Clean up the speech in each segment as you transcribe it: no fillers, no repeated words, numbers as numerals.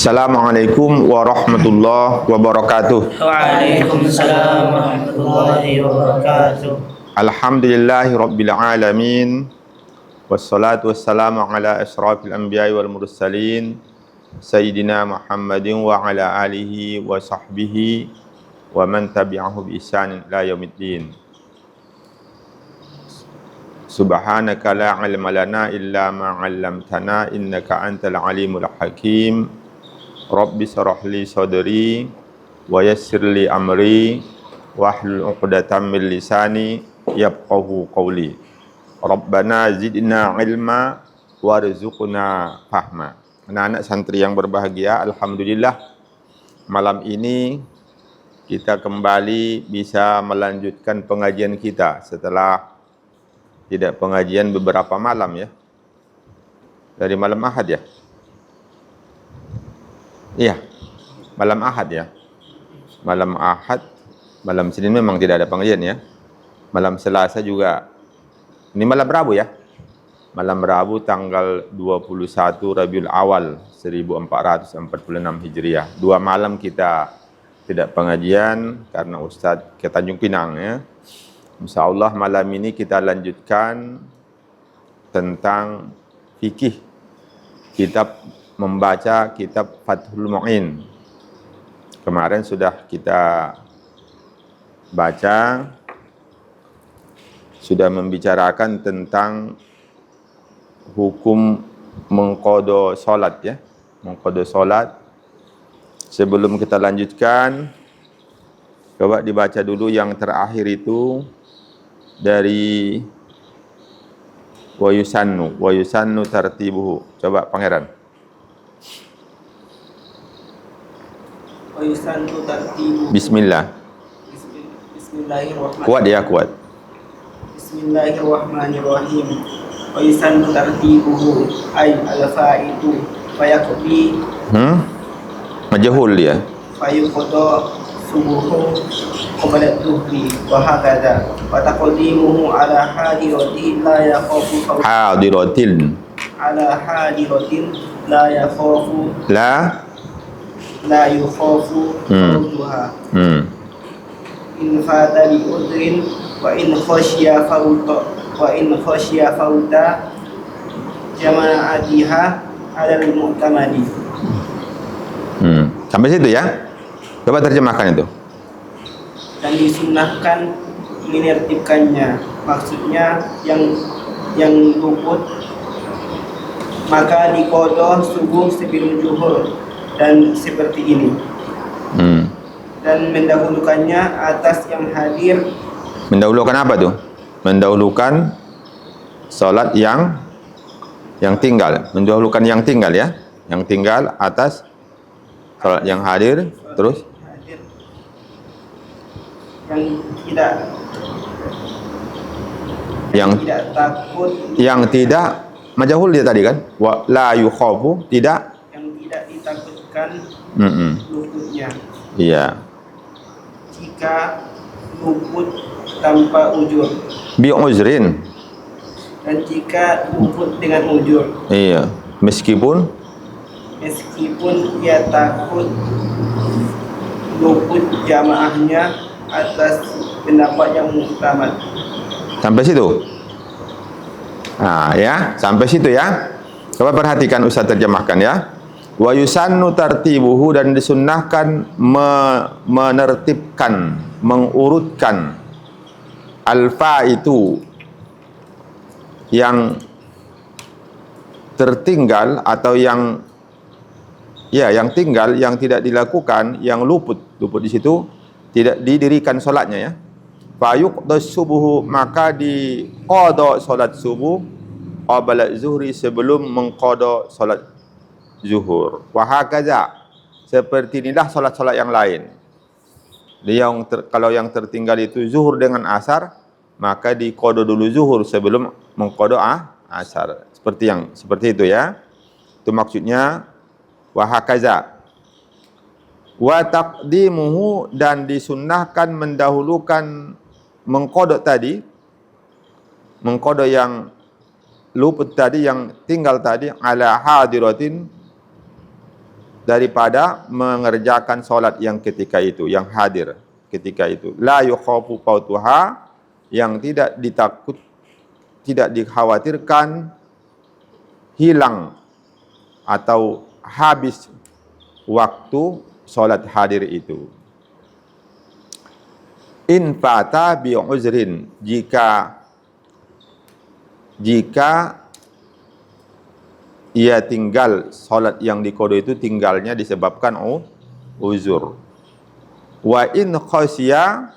Assalamualaikum warahmatullahi wabarakatuh. Waalaikumsalam warahmatullahi wabarakatuh. Alhamdulillahi rabbil alamin. Wassalatu wassalamu ala asrafil anbiya'i wal mursalin Sayyidina Muhammadin wa ala alihi wa sahbihi wa man tabi'ahu bi ihsanin ila yaumiddin. Subhanaka la ilma lana illa ma 'allamtana innaka antal alimul hakim. Rabbi shrah li sadri wa yassir li amri wahlul 'uqdatam min lisani yafqahu qawli. Rabbana zidna ilma warzuqna fahma. Anak-anak santri yang berbahagia, alhamdulillah malam ini kita kembali bisa melanjutkan pengajian kita setelah tidak pengajian beberapa malam ya. Dari malam Ahad ya. Iya, malam Ahad ya. Malam Ahad, malam Senin memang tidak ada pengajian ya. Malam Selasa juga. Ini malam Rabu ya. Malam Rabu tanggal 21 Rabiul Awal 1446 Hijriah. 2 malam kita tidak pengajian karena Ustadz ke Tanjung Pinang ya. Insyaallah malam ini kita lanjutkan tentang fikih. Membaca kitab Fathul Mu'in. Kemarin sudah kita baca, sudah membicarakan tentang hukum mengqada salat ya, mengqada salat. Sebelum kita lanjutkan, coba dibaca dulu yang terakhir itu dari wa yusannu tartibuhu. Coba Pangeran. Bismillah. Bismillahirrahmanirrahim. Kuat ya, kuat. Bismillahirrahmanirrahim. Wa yusannu tartibuhu ay al-fa'idu fayaqdi Majhul dia. fayuqda subuhu qabla dhuhri wa hakadha wa taqdimuhu ala hadiratin la yakhafu Hadiratin. ala hadiratin la yakhafu la yukhafu fawduha in fata li udrin wa in khashiya fawta jama'atiha alal mu'tamadi. Sampai situ ya. Coba terjemahkan itu. Dan disunnahkan menertibkannya, maksudnya yang luput maka diqadha subuh sebelum zuhur dan seperti ini. Dan mendahulukannya atas yang hadir. Mendahulukan apa tuh? Mendahulukan salat yang tinggal. Mendahulukan yang tinggal ya. Yang tinggal atas salat yang hadir. Terus yang tidak takut, yang tidak majhul dia tadi kan, wa la yukhafu, tidak yang tidak ditakutkan luputnya. Iya. Jika luput tanpa ujur. Bi uzrin. Dan jika luput dengan ujur. Iya. Meskipun ia takut luput jamaahnya atas pendapat yang muktamad. Sampai situ. Nah, ya, sampai situ ya. Coba perhatikan Ustaz terjemahkan ya. Wa yusannu tartibuhu, dan disunnahkan menertibkan, mengurutkan alfa itu yang tertinggal atau yang tinggal, yang tidak dilakukan, yang luput di situ, tidak didirikan salatnya ya. Fa yuqdas subuhu, maka diqadha salat subuh qabla zuhri, sebelum mengqadha salat zuhur. Wa hakaza, seperti inilah salat-salat yang lain. Kalau yang tertinggal itu zuhur dengan asar, maka diqadha dulu zuhur sebelum mengqadha asar. Seperti itu ya. Itu maksudnya wa hakaza. Wa taqdimuhu, dan disunnahkan mendahulukan mengqadha tadi, mengqadha yang luput tadi, yang tinggal tadi, ala hadiratin, daripada mengerjakan solat yang ketika itu, yang hadir ketika itu. La yukhafu fautuha, yang tidak dikhawatirkan hilang atau habis waktu solat hadir itu. In fata bi uzrin, jika ia tinggal solat yang diqada itu tinggalnya disebabkan uzur. Wa in khasya,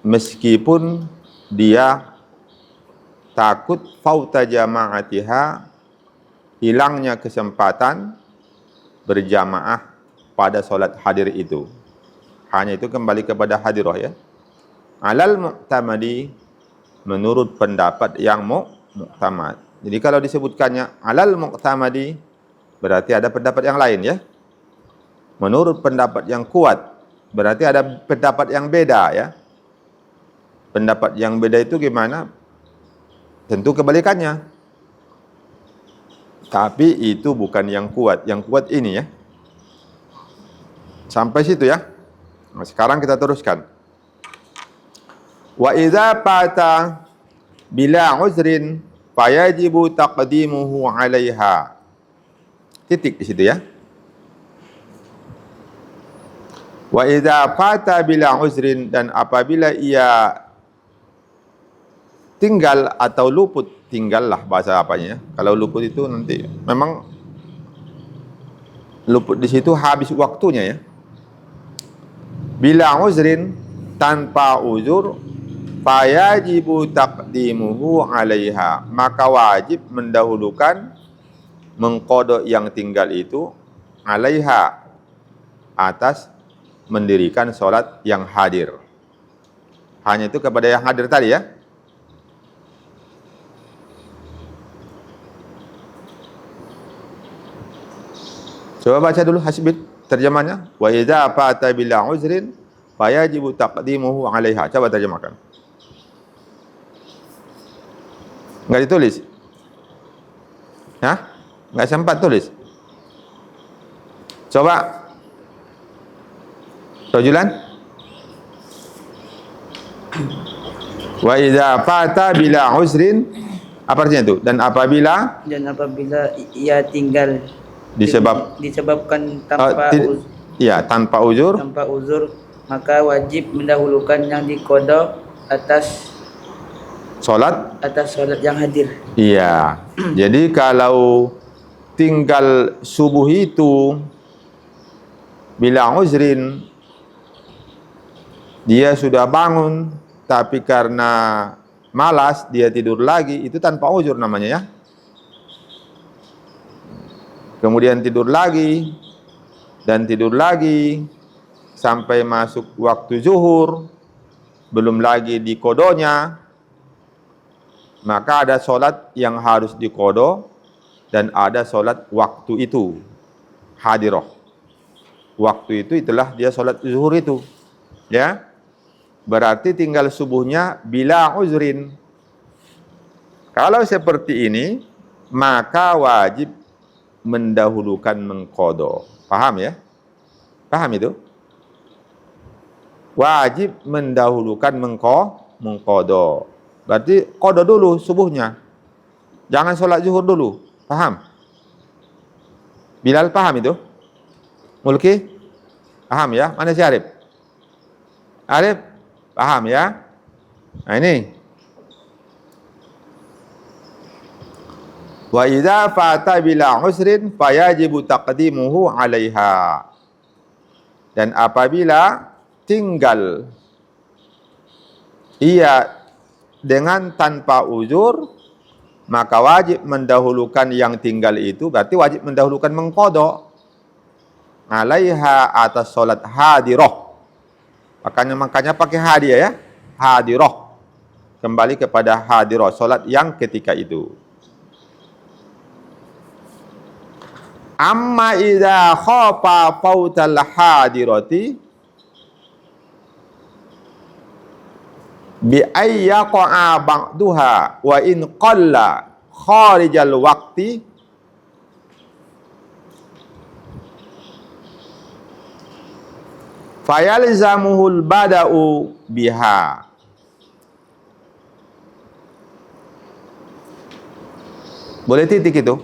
meskipun dia takut fauta jama'atiha, hilangnya kesempatan berjamaah pada solat hadir itu. Hanya itu kembali kepada hadirah ya. Alal mu'tamadi, menurut pendapat yang mu'tamad. Jadi kalau disebutkannya alal mu'tamadi, berarti ada pendapat yang lain ya. Menurut pendapat yang kuat, berarti ada pendapat yang beda ya. Pendapat yang beda itu gimana? Tentu kebalikannya. Tapi itu bukan yang kuat. Yang kuat ini ya. Sampai situ ya. Nah, sekarang kita teruskan. Wa idza fata bila uzrin fayajibu taqdimuhu 'alaiha. Titik di situ ya. Wa idza fata bila uzrin, dan apabila ia tinggal atau luput, tinggallah bahasa apanya ya. Kalau luput itu nanti memang luput di situ habis waktunya ya. Bila uzrin, tanpa uzur, fayajibu taqdimuhu 'alaiha, maka wajib mendahulukan mengqada yang tinggal itu 'alaiha, atas mendirikan solat yang hadir. Hanya itu kepada yang hadir tadi ya. Coba baca dulu Hasbit terjemahnya. Wa idza fata bila uzrin fayajibu taqdimuhu 'alaiha. Coba terjemahkan. Enggak ditulis? Hah? Enggak sempat tulis? Coba. Rajulan. Wa idza fata bila uzrin, apa artinya itu? Dan apabila ia tinggal disebabkan tanpa uzur, maka wajib mendahulukan yang diqada atas solat yang hadir. Iya. Jadi kalau tinggal subuh itu bila uzrin, dia sudah bangun tapi karena malas dia tidur lagi, itu tanpa uzur namanya ya. Kemudian tidur lagi dan tidur lagi sampai masuk waktu zuhur, belum lagi diqadanya, maka ada solat yang harus diqada dan ada solat waktu itu hadirah. Waktu itu itulah dia solat zuhur itu ya. Berarti tinggal subuhnya bila uzrin. Kalau seperti ini, maka wajib mendahulukan mengqada. Paham ya? Paham itu? Wajib mendahulukan mengqada. Berarti qada dulu subuhnya. Jangan sholat zuhur dulu. Paham? Bilal paham itu? Mulki? Paham ya? Mana si Arif? Arif? Paham ya? Nah ini. Wa idza fata bila usrin fayajibu taqdimuhu 'alaiha. Dan apabila tinggal ia dengan tanpa uzur, maka wajib mendahulukan yang tinggal itu, berarti wajib mendahulukan mengqada 'alaiha, atas salat hadirah. Makanya pakai hadiah ya, hadirah. Kembali kepada hadirah, salat yang ketika itu. Amma idza khafa fautal hadirati bi ayyaqa ba'daha wa in qalla kharijal waqti fayalzamuhul bada'u biha. Boleh titik itu?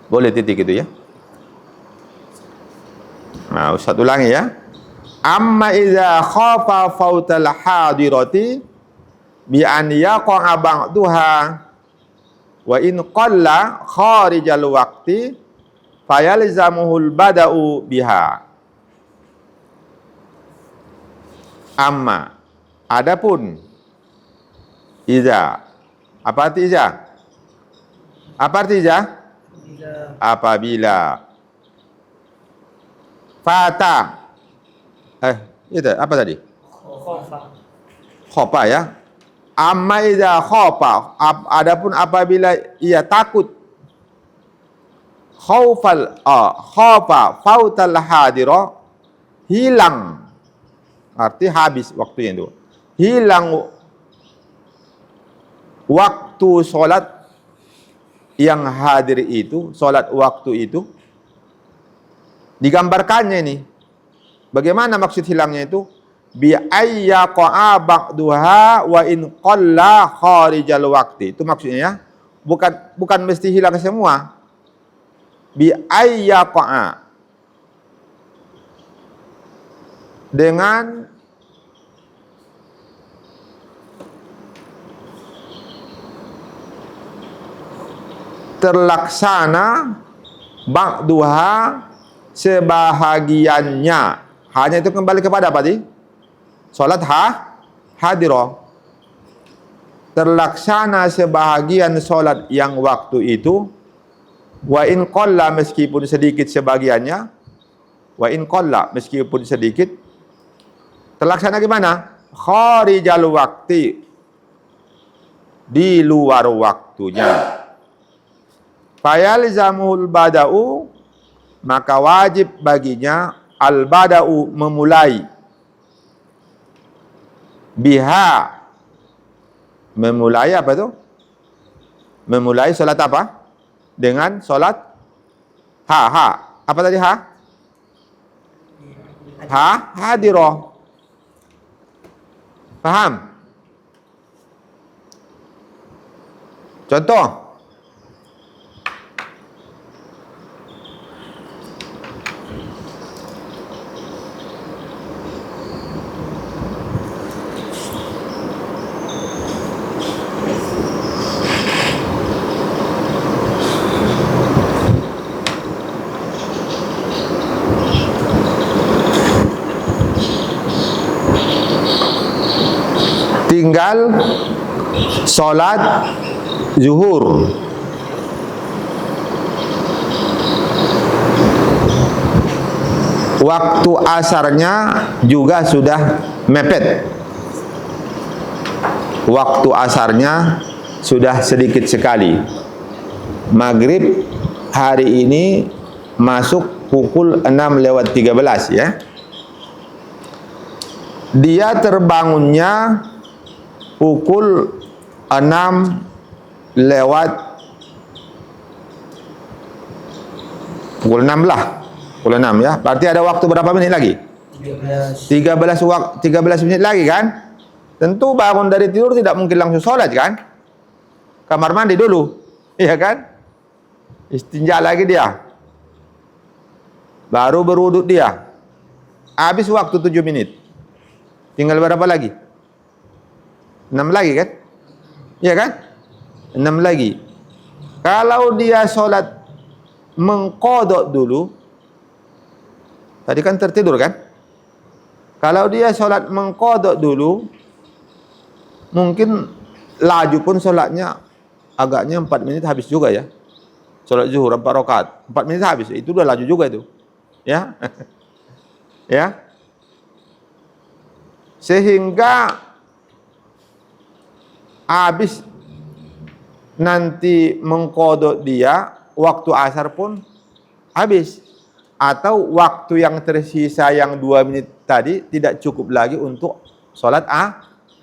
Boleh titik itu ya? Nah, Ustaz ulangi ya. Amma idza khafa fautal hadirati bi an yaqa ba'daha wa in qalla kharijal waqti fayalzamuhul bada'u biha. Amma adapun iza, apa arti iza? Apa arti iza? Apabila fata itu apa tadi? Khofa ya. Amma iza khofa, adapun apabila ia takut khofa fautal hadira, hilang, arti habis waktunya itu, hilang waktu sholat yang hadir itu, sholat waktu itu. Digambarkannya ini, bagaimana maksud hilangnya itu? Bi ayyaqa ba'daha wa in qalla kharijal waqti. Itu maksudnya ya. Bukan mesti hilang semua. Bi ayyaqa, dengan terlaksana ba'daha, sebahagiannya. Hanya itu kembali kepada apa tadi? Salat hadirah. Terlaksana sebahagian salat yang waktu itu, wa in qalla, meskipun sedikit sebagiannya, wa in qalla, meskipun sedikit. Terlaksana gimana? Kharijal waqti, di luar waktunya. Fayalzamul bada'u, maka wajib baginya al-bada'u, memulai, biha, memulai apa itu? Memulai salat apa? Dengan salat apa tadi hadirah. Paham? Contoh, tinggal sholat zuhur, waktu asarnya juga sudah mepet, waktu asarnya sudah sedikit sekali. Maghrib hari ini masuk pukul 6:13 ya. Dia terbangunnya pukul 6 lah. Pukul 6 ya. Berarti ada waktu berapa menit lagi? 13 menit lagi kan? Tentu bangun dari tidur tidak mungkin langsung sholat kan? Kamar mandi dulu. Iya kan? Istinja lagi dia. Baru berwuduk dia. Habis waktu 7 menit. Tinggal berapa lagi? 6 lagi kan? Iya kan? 6 lagi. Kalau dia sholat mengqadha dulu, tadi kan tertidur kan? Kalau dia sholat mengqadha dulu, mungkin laju pun sholatnya agaknya 4 menit habis juga ya. Sholat zuhur 4 rakaat, 4 menit habis. Itu udah laju juga itu. Ya. Ya. Sehingga habis nanti mengqadha dia, waktu asar pun habis. Atau waktu yang tersisa yang 2 menit tadi tidak cukup lagi untuk sholat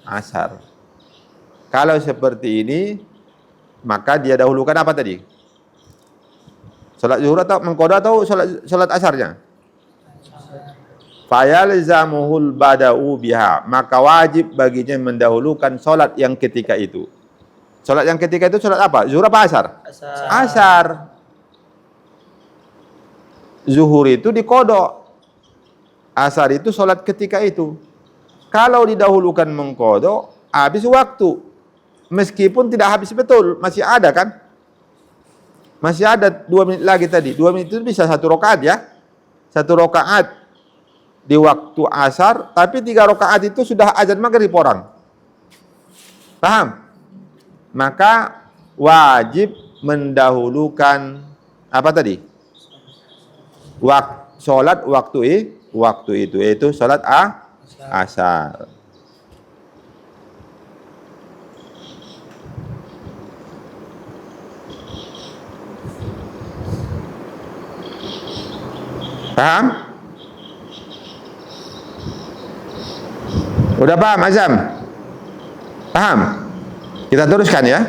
asar. Kalau seperti ini, maka dia dahulukan apa tadi? Sholat zuhur atau mengqadha atau sholat asarnya? fayalzamuhul bada'u biha, maka wajib baginya mendahulukan solat yang ketika itu. Solat yang ketika itu solat apa? Zuhur apa asar? Asar. Zuhur itu dikodok, asar itu solat ketika itu. Kalau didahulukan mengkodok, habis waktu. Meskipun tidak habis betul, masih ada kan? Masih ada 2 menit lagi tadi. 2 menit itu bisa 1 rakaat ya. 1 rakaat di waktu asar, tapi 3 rakaat itu sudah azan maghrib orang. Paham? Maka wajib mendahulukan apa tadi? Sholat waktu itu, yaitu sholat asar. Paham? Udah paham Azam? Paham? Kita teruskan ya.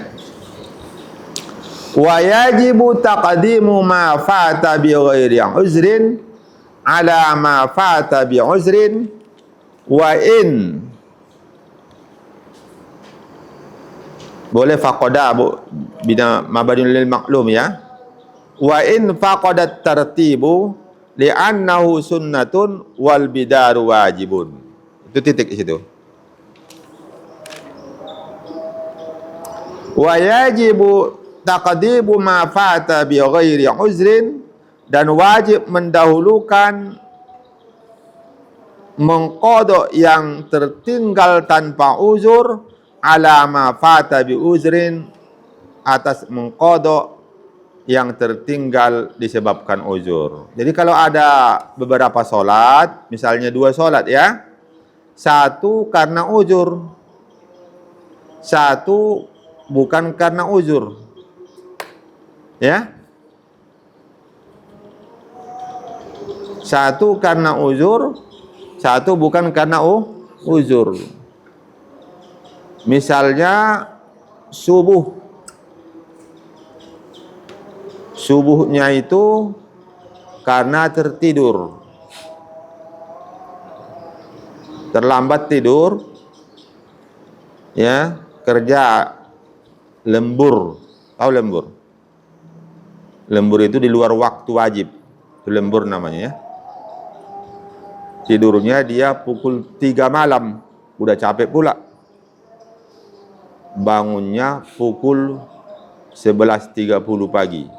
Wa yajibu taqdimu ma fata bi ghairi uzrin ala ma fata bi uzrin wa in boleh faqada bina mabadun lil maqlum ya. Wa in faqadat tartibu li'annahu sunnatun wal bidaru wajibun. Itu titik di situ. Wa yajibu taqdimu ma fata bi ghairi uzrin, dan wajib mendahulukan mengqada yang tertinggal tanpa uzur ala ma fata bi uzrin, atas mengqada yang tertinggal disebabkan uzur. Jadi kalau ada beberapa solat, misalnya 2 solat ya, 1 karena uzur, 1 bukan karena uzur. Ya, 1 karena uzur, 1 bukan karena uzur. Misalnya subuhnya itu karena tertidur, terlambat tidur, ya, kerja lembur. Tahu lembur? Lembur itu di luar waktu wajib, itu lembur namanya ya. Tidurnya dia pukul 3 malam, udah capek pula. Bangunnya pukul 11.30 pagi,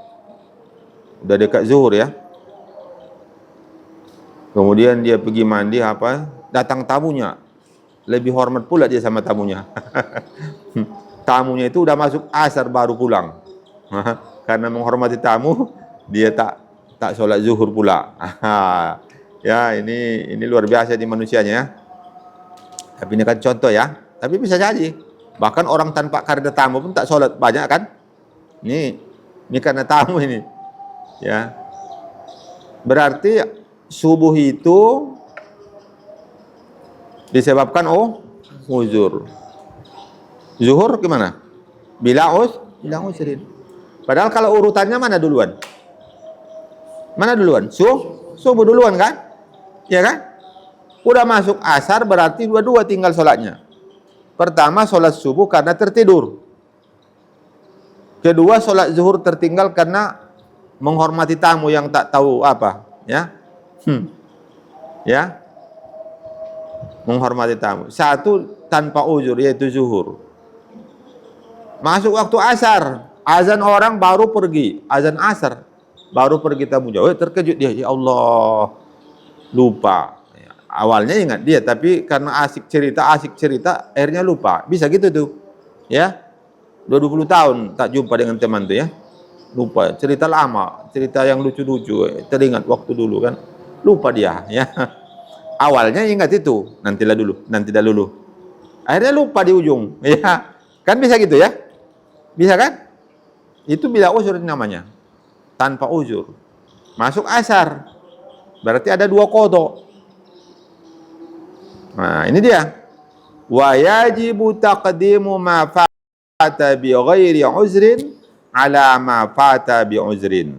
udah dekat zuhur ya. Kemudian dia pergi mandi datang tamunya, lebih hormat pula dia sama tamunya. Tamunya itu udah masuk asar baru pulang. Karena menghormati tamu, dia tak sholat zuhur pula. Ya, ini luar biasa di manusianya ya. Tapi ini kan contoh ya. Tapi bisa jadi. Bahkan orang tanpa karena tamu pun tak sholat banyak kan? Ini karena tamu ini. Ya. Berarti subuh itu disebabkan uzur. Zuhur gimana? Bila uzrin. Padahal kalau urutannya mana duluan? Mana duluan? Subuh duluan kan? Ya kan? Udah masuk asar berarti dua-dua tinggal sholatnya. Pertama sholat subuh karena tertidur. Kedua sholat zuhur tertinggal karena menghormati tamu yang tak tahu apa. Ya, ya, menghormati tamu. 1 tanpa uzur yaitu zuhur. Masuk waktu asar, azan orang baru pergi, azan asar baru pergi tamu jauh. Terkejut dia, ya Allah, lupa. Awalnya ingat dia, tapi karena asik cerita, akhirnya lupa. Bisa gitu tuh, ya. 20 tahun tak jumpa dengan teman tuh ya, lupa. Cerita lama, cerita yang lucu-lucu, teringat waktu dulu kan, lupa dia, ya. Awalnya ingat itu, nantilah dulu. Akhirnya lupa di ujung, ya. Kan bisa gitu ya, bisa kan? Itu bila uzur namanya, tanpa uzur. Masuk asar, berarti ada 2 qada. Nah, ini dia. Wa yajibu taqdimu ma fata bi ghairi uzrin ala ma fata bi uzrin.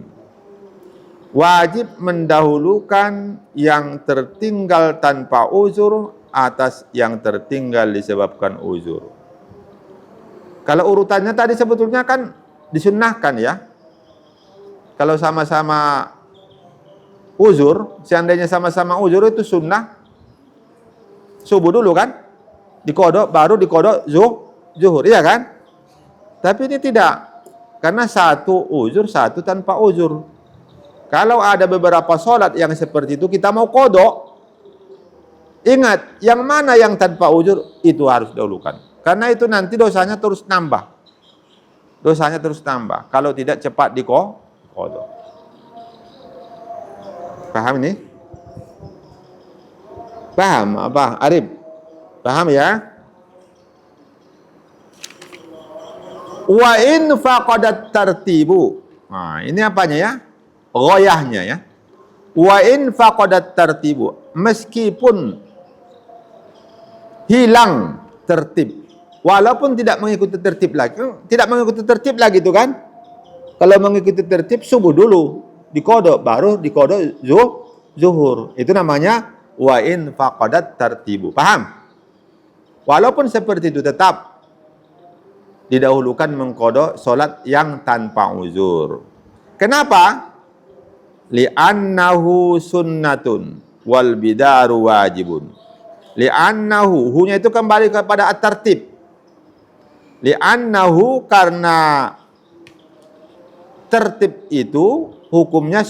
wajib mendahulukan yang tertinggal tanpa uzur atas yang tertinggal disebabkan uzur. Kalau urutannya tadi sebetulnya kan disunnahkan ya. Kalau sama-sama uzur, seandainya sama-sama uzur itu sunnah subuh dulu kan? Dikodok, baru dikodok zuhur, iya kan? Tapi ini tidak, karena satu uzur, satu tanpa uzur. Kalau ada beberapa sholat yang seperti itu, kita mau kodok, ingat, yang mana yang tanpa uzur, itu harus dahulukan. Karena itu nanti dosanya terus nambah. Dosanya terus nambah. Kalau tidak cepat dikodok. Paham ini? Paham apa, Arif? Paham ya? Wa in faqadat tartibu. Nah, ini apanya ya? Ghoyahnya ya. Wa in faqadat tartibu. Meskipun hilang tertib, walaupun tidak mengikuti tertib lagi. Tidak mengikuti tertib lagi itu kan? Kalau mengikuti tertib subuh dulu, dikodok, baru dikodok zuhur. Itu namanya wa in faqadat tartibu. Paham? Walaupun seperti itu tetap didahulukan mengkodok solat yang tanpa uzur. Kenapa? Li'annahu sunnatun wal bidaru wajibun. Li'annahu, hunya itu kembali kepada at-tartib. Li'annahu, karena tertib itu hukumnya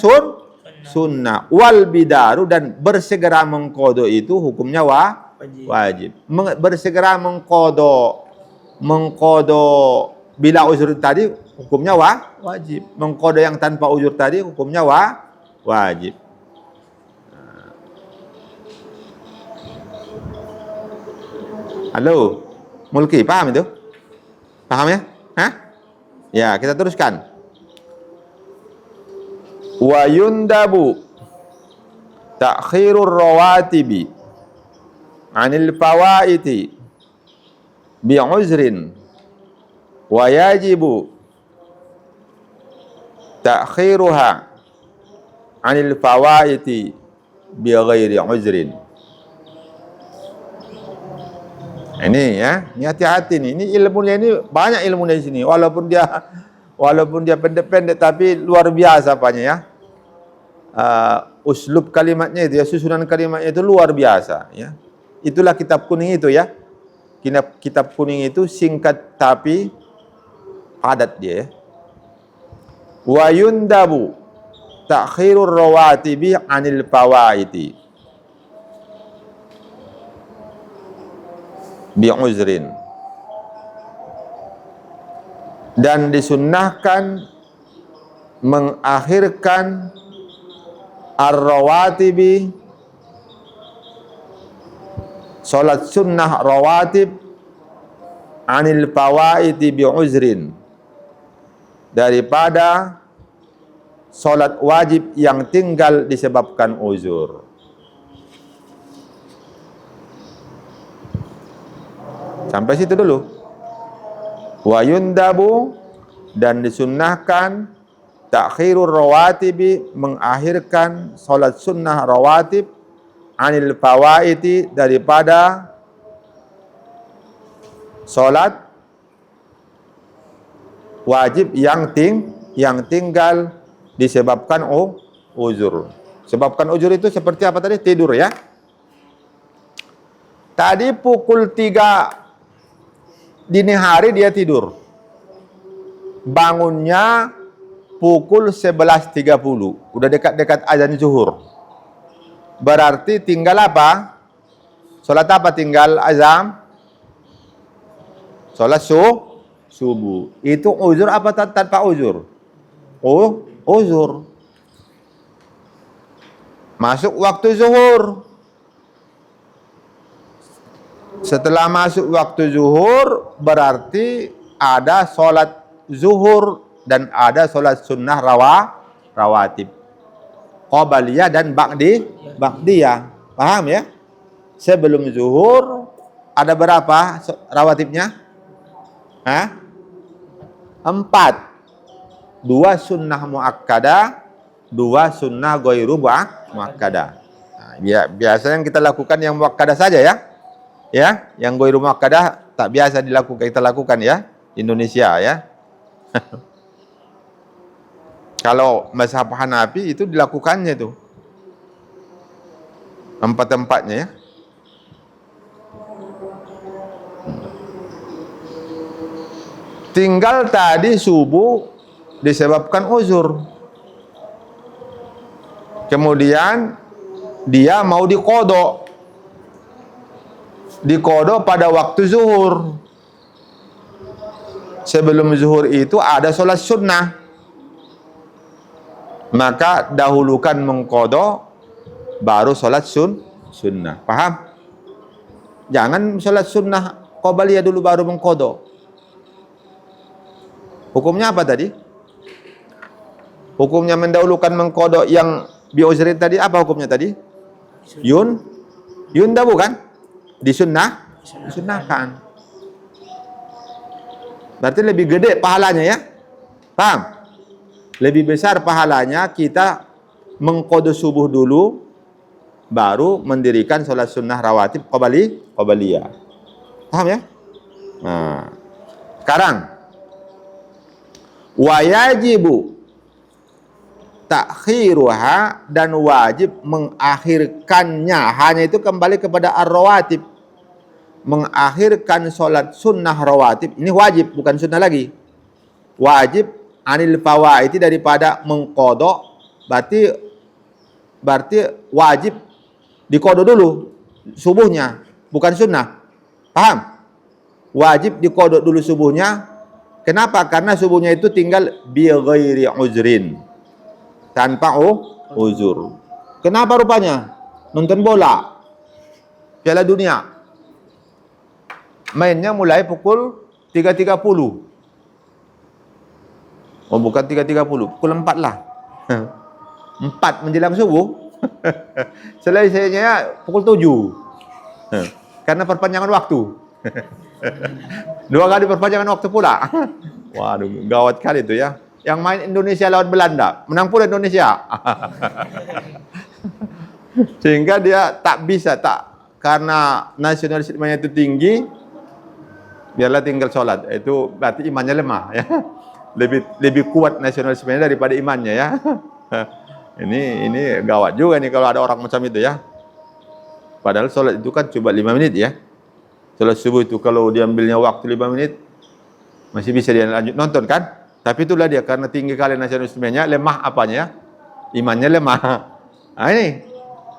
sunnah. Wal bidaru, dan bersegera mengkodok itu hukumnya wajib. Bersegera mengkodok bila uzur tadi hukumnya wajib. Mengkodok yang tanpa uzur tadi hukumnya wajib. Halo, Mulki, paham itu? Paham ya? Hah? Ya, kita teruskan. Wa yundabu ta'khirur rawatibi 'anil fawaiti bi'uzrin wa yajibu ta'khiruha 'anil fawaiti bighairi uzrin. Ini ya, ini hati-hati nih. Ini ilmunya, ini banyak ilmunya di sini. Walaupun dia pendek-pendek tapi luar biasa apanya ya. Uslub kalimatnya itu ya, susunan kalimatnya itu luar biasa ya. Itulah kitab kuning itu ya. Kitab kuning itu singkat tapi padat dia ya. Wa yundabu ta'khirur rawatibi 'anil fawaiti bi'uzrin, dan disunnahkan mengakhirkan ar-rawatibi, salat sunnah rawatib, 'anil fawaiti bi'uzrin, daripada salat wajib yang tinggal disebabkan uzur. Sampai situ dulu. Wa yundabu, dan disunnahkan ta'khirur rawatibi, mengakhirkan salat sunnah rawatib, 'anil fawaiti, daripada salat wajib yang tinggal disebabkan uzur. Sebabkan uzur itu seperti apa tadi? Tidur ya. Tadi pukul 3 dini hari dia tidur. Bangunnya pukul 11.30. Udah dekat-dekat azan zuhur. Berarti tinggal apa? Salat apa tinggal azan? Salat subuh. Itu uzur apa tanpa uzur? Uzur. Masuk waktu zuhur. Setelah masuk waktu zuhur, berarti ada sholat zuhur dan ada sholat sunnah rawatib. Qabliyah dan ba'diyah. Paham ya? Sebelum zuhur ada berapa rawatibnya? 4. 2 sunnah muakkadah, dua sunnah ghairu muakkadah. Nah, biasa yang kita lakukan yang muakkadah saja ya. Ya, yang ghairu muakkadah tak biasa kita lakukan ya di Indonesia ya. Kalau mazhab Hanafi itu dilakukannya itu tempat-tempatnya ya. Tinggal tadi subuh disebabkan uzur. Kemudian dia mau diqodho. Diqodho pada waktu zuhur. Sebelum zuhur itu ada sholat sunnah. Maka dahulukan mengqodho baru sholat sunnah. Paham? Jangan sholat sunnah qabliyah dulu baru mengqodho. Hukumnya apa tadi? Hukumnya mendahulukan mengqodho yang biuzrin tadi, apa hukumnya tadi? Yun dah bukan? Disunnahkan. Berarti lebih gede pahalanya ya? Paham? Lebih besar pahalanya kita mengqodho subuh dulu baru mendirikan sholat sunnah rawatib qabliyah. Paham ya? Nah, sekarang wajibu takhiruha, dan wajib mengakhirkannya. Hanya itu kembali kepada ar-rawatib. Mengakhirkan sholat sunnah rawatib ini wajib, bukan sunnah lagi. Wajib anil fawaiti, daripada mengqodho, berarti wajib diqodho dulu subuhnya, bukan sunnah. Paham? Wajib diqodho dulu subuhnya. Kenapa? Karena subuhnya itu tinggal bi ghairi uzrin, tanpa uzur. Kenapa rupanya? Nonton bola Piala Dunia, mainnya mulai pukul 3.30. Oh, bukan 3.30, pukul 4 lah. 4 menjelang subuh. Selesainya pukul 7. Karena perpanjangan waktu. 2 kali perpanjangan waktu pula. Waduh, gawat kali itu ya. Yang main Indonesia lawan Belanda, menang pula Indonesia. Sehingga dia tak bisa, karena nasionalismenya itu tinggi, biarlah tinggal sholat. Itu berarti imannya lemah ya. Lebih kuat nasionalismenya daripada imannya ya. Ini gawat juga nih kalau ada orang macam itu ya. Padahal sholat itu kan cuma 5 menit ya. Sholat subuh itu kalau diambilnya waktu 5 menit masih bisa dia lanjut nonton kan. Tapi itulah dia, karena tinggi kali nasionalismenya, lemah apanya ya? Imannya lemah. Nah ini.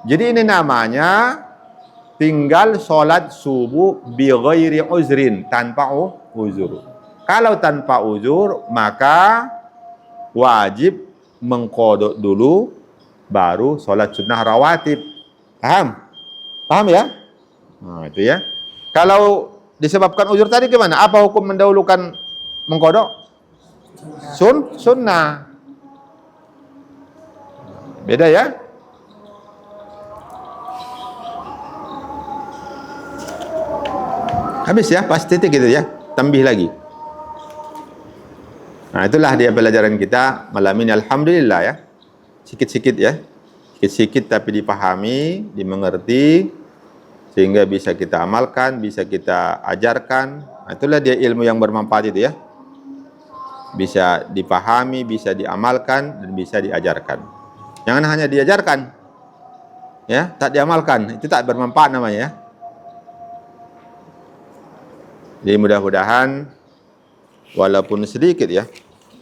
Jadi ini namanya tinggal sholat subuh bi ghairi uzrin, tanpa uzur. Kalau tanpa uzur, maka wajib mengqodho dulu baru sholat sunnah rawatib. Paham? Paham ya? Nah, itu ya. Kalau disebabkan uzur tadi gimana? Apa hukum mendahulukan mengqodho? Sunnah. Beda ya? Habis ya, pas titik gitu ya. Tambih lagi. Nah, itulah dia pelajaran kita malam ini. Alhamdulillah ya. Sikit-sikit ya. Sikit-sikit tapi dipahami, dimengerti, sehingga bisa kita amalkan, bisa kita ajarkan. Nah, itulah dia ilmu yang bermanfaat itu ya. Bisa dipahami, bisa diamalkan, dan bisa diajarkan. Jangan hanya diajarkan, ya, tak diamalkan, itu tak bermanfaat namanya ya. Jadi mudah-mudahan walaupun sedikit ya,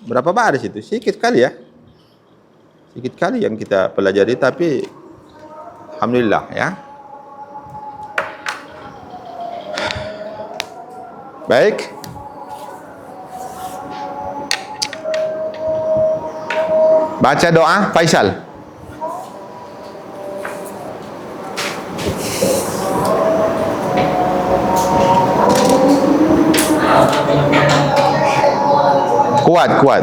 berapa baris itu? Sedikit kali ya, sedikit kali yang kita pelajari, tapi alhamdulillah ya. Baik. Baca doa Faisal. Kuat.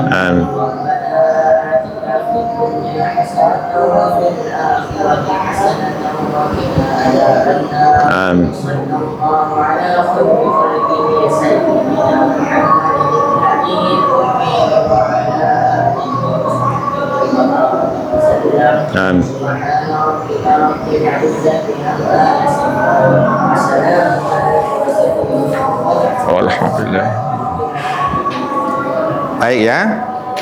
Amin. Amin. Amin. Alhamdulillah. Baik ya.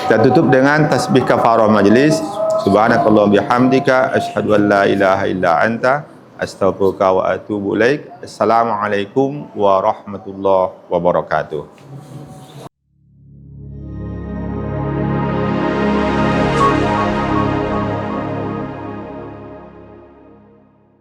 Kita tutup dengan tasbih kafarah majlis. Subhanakallah bihamdika asyhadu an la ilaha illa anta astaghfiruka wa atubu ilaik. Assalamualaikum warahmatullahi wabarakatuh.